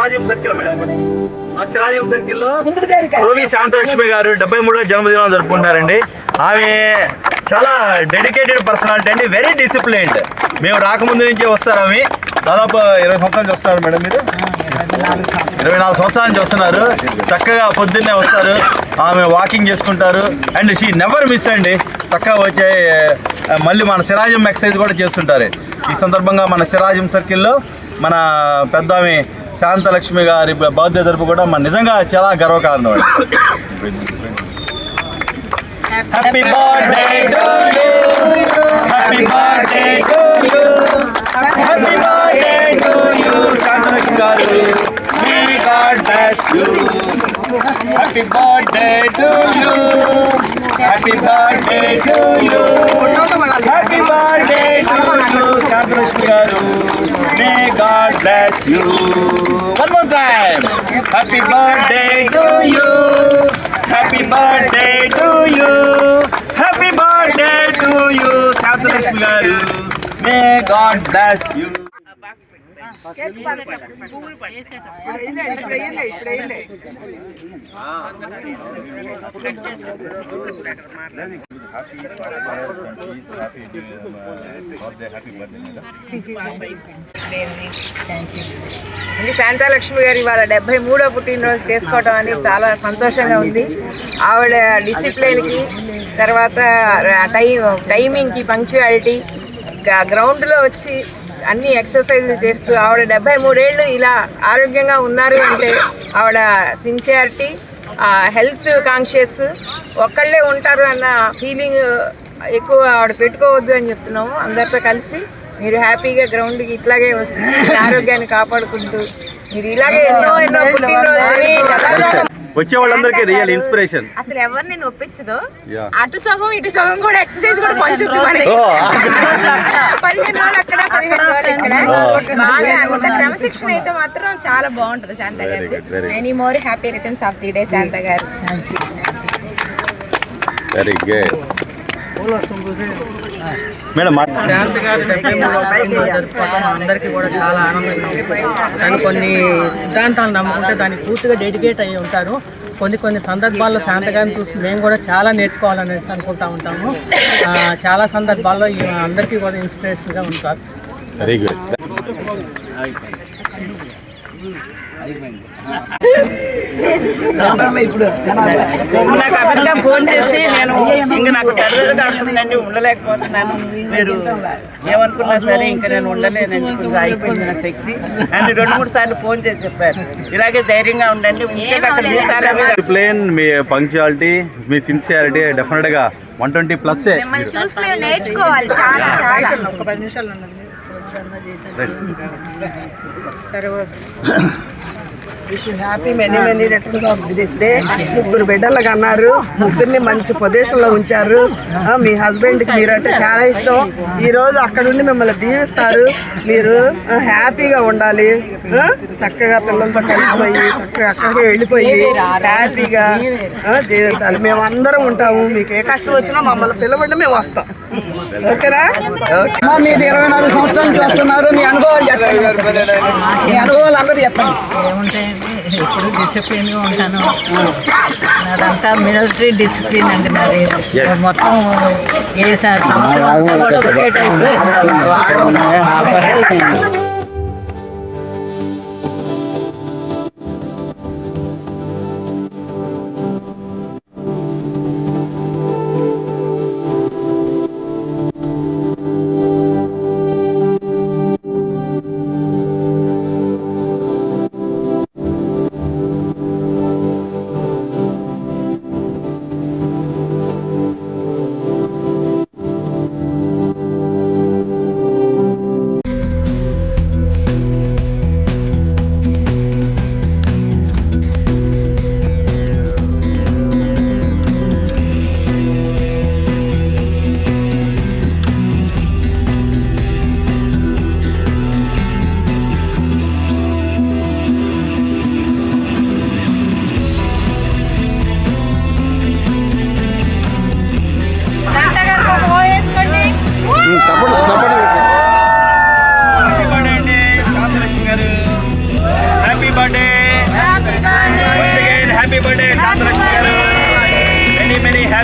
శిరాజం circle madam. మా శిరాజం సర్కిల్లో రోవి శాంతలక్ష్మి గారు 73వ జన్మదినం జరుపుకుంటారండి. ఆమె చాలా డెడికేటెడ్ పర్సనాలిటీ అండి, వెరీ డిసిప్లైన్డ్. మేము రాకముందు నుంచే వస్తారు. ఆమె దాదాపు 20 సంవత్సరాల నుంచి వస్తారు మేడం. మీరు 24 సంవత్సరాల నుంచి వస్తున్నారు. చక్కగా పొద్దున్నే వస్తారు, ఆమె వాకింగ్ చేసుకుంటారు. అండ్ షీ నెవర్ మిస్ అండి. చక్కగా వచ్చే మళ్ళీ మన శిరాజం ఎక్సర్సైజ్ కూడా చేసుకుంటారు. ఈ సందర్భంగా మన శిరాజం సర్కిల్లో మన పెద్ద ఆమె శాంతలక్ష్మి గారి బర్త్డే జరుపుకోవడం మన నిజంగా చాలా గర్వకారణం అండి. Happy birthday to you, happy birthday to you, happy birthday to you Shanthalakshmi garu. May God bless you. Happy birthday to you, happy birthday to you, happy birthday to you Shanthalakshmi garu. May God bless you. One more time. Happy birthday to you, happy birthday to you, happy birthday to you Shanthalakshmi garu. May God bless you. Shanthalakshmi గారి వాళ్ళ 73వ పుట్టినరోజు చేసుకోవడం అని చాలా సంతోషంగా ఉంది. ఆవిడ డిసిప్లిన్కి, తర్వాత టైమింగ్కి, పంక్చువాలిటీ, గ్రౌండ్లో వచ్చి అన్ని ఎక్సర్సైజులు చేస్తూ ఆవిడ 73 ఏళ్ళు ఇలా ఆరోగ్యంగా ఉన్నారు అంటే ఆవిడ సిన్సియారిటీ, హెల్త్ కాన్షియస్, ఒక్కళ్ళే ఉంటారు అన్న ఫీలింగ్ ఎక్కువ ఆవిడ పెట్టుకోవద్దు అని చెప్తున్నాము. అందరితో కలిసి మీరు హ్యాపీగా గ్రౌండ్కి ఇట్లాగే వస్తే ఆరోగ్యాన్ని కాపాడుకుంటూ మీరు ఇలాగే ఎన్నో పుట్టినరోజు వచ్చే వాళ్ళందరికీ రియల్ ఇన్స్పిరేషన్. అసలు ఎవరిని ఒప్పించదు. అటు సగం ఇటు సగం కూడా ఎక్సర్సైజ్ కూడా పంచుద్ది. 15 రోజులు అక్కడ, 15 రోజులు ఇక్కడ. బాగా అంత క్రమశిక్షణ అయితే మాత్రం చాలా బాగుంటుంది Shanta garu. Many more happy returns of the day Shanta garu. Very good madam. శాంత గారు 73వ జరుపుకోవడం అందరికీ కూడా చాలా ఆనందంగా ఉంది. తను కొన్ని సిద్ధాంతాలు నమ్ముకుంటే దానికి పూర్తిగా డెడికేట్ అయ్యి ఉంటారు. కొన్ని సందర్భాల్లో శాంత గారిని చూసి మేము కూడా చాలా నేర్చుకోవాలనేసి అనుకుంటా ఉంటాము. చాలా సందర్భాల్లో అందరికీ కూడా ఇన్స్పిరేషన్గా ఉంటారు. Very good. నాకు అబద్ధంగా ఫోన్ చేసి నేను ఇంక నాకు టెర్రర్గా ఉంటుందండి, ఉండలేకపోతున్నాను, మీరు ఏమనుకున్నా సరే ఇంకా నేను ఉండలేనండి, కొంచెం అయిపోయింది నా శక్తి అని 2-3 సార్లు ఫోన్ చేసి చెప్పారు. ఇలాగే ధైర్యంగా ఉండండి. డిసిప్లిన్, మీ పంక్చువాలిటీ, మీ సిన్సియారిటీ డెఫినెట్గా 120+. నేర్చుకోవాలి చాలా చాలా. ఒక 10 నిమిషాలు ఉన్నది. Wish happy many returns of this day. 3 బిడ్డలు కన్నారు, 3ని మంచి పొజిషన్లో ఉంచారు. మీ హస్బెండ్కి మీరంటే చాలా ఇష్టం. ఈరోజు అక్కడుండి మిమ్మల్ని దీవిస్తారు. మీరు హ్యాపీగా ఉండాలి, చక్కగా పిల్లలతో కలిసిపోయి చక్కగా అక్కడికి వెళ్ళిపోయి హ్యాపీగా జీవించాలి. మేము అందరం ఉంటాము. మీకు ఏ కష్టం వచ్చినా మమ్మల్ని పిలవండి, మేము వస్తాం. ఓకేనా? మీరు 24 సంవత్సరాల నుంచి వస్తున్నారు. మీ అనుభవాలు చెప్పండి. మీ అనుభవాలు అందరూ చెప్పండి. ఏముంటాయండి, ఎప్పుడు డిసిప్లిన్గా ఉంటాను. నాదంతా మిలిటరీ డిసిప్లిన్ అండి. నాది మొత్తం ఏ సంవత్సరం కూడా ఒకే type.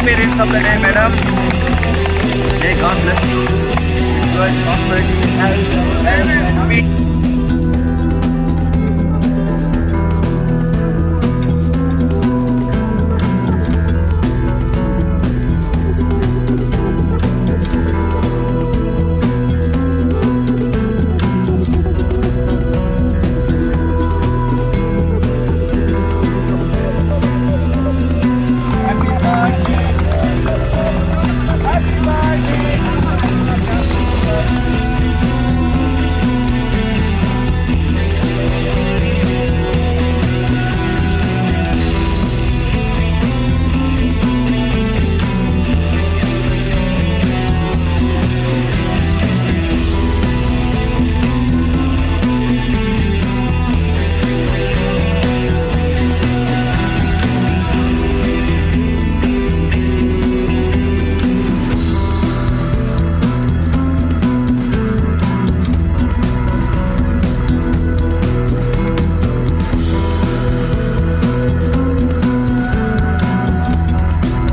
experience of the day, madam. May God bless you. Enjoy prosperity, health, and peace.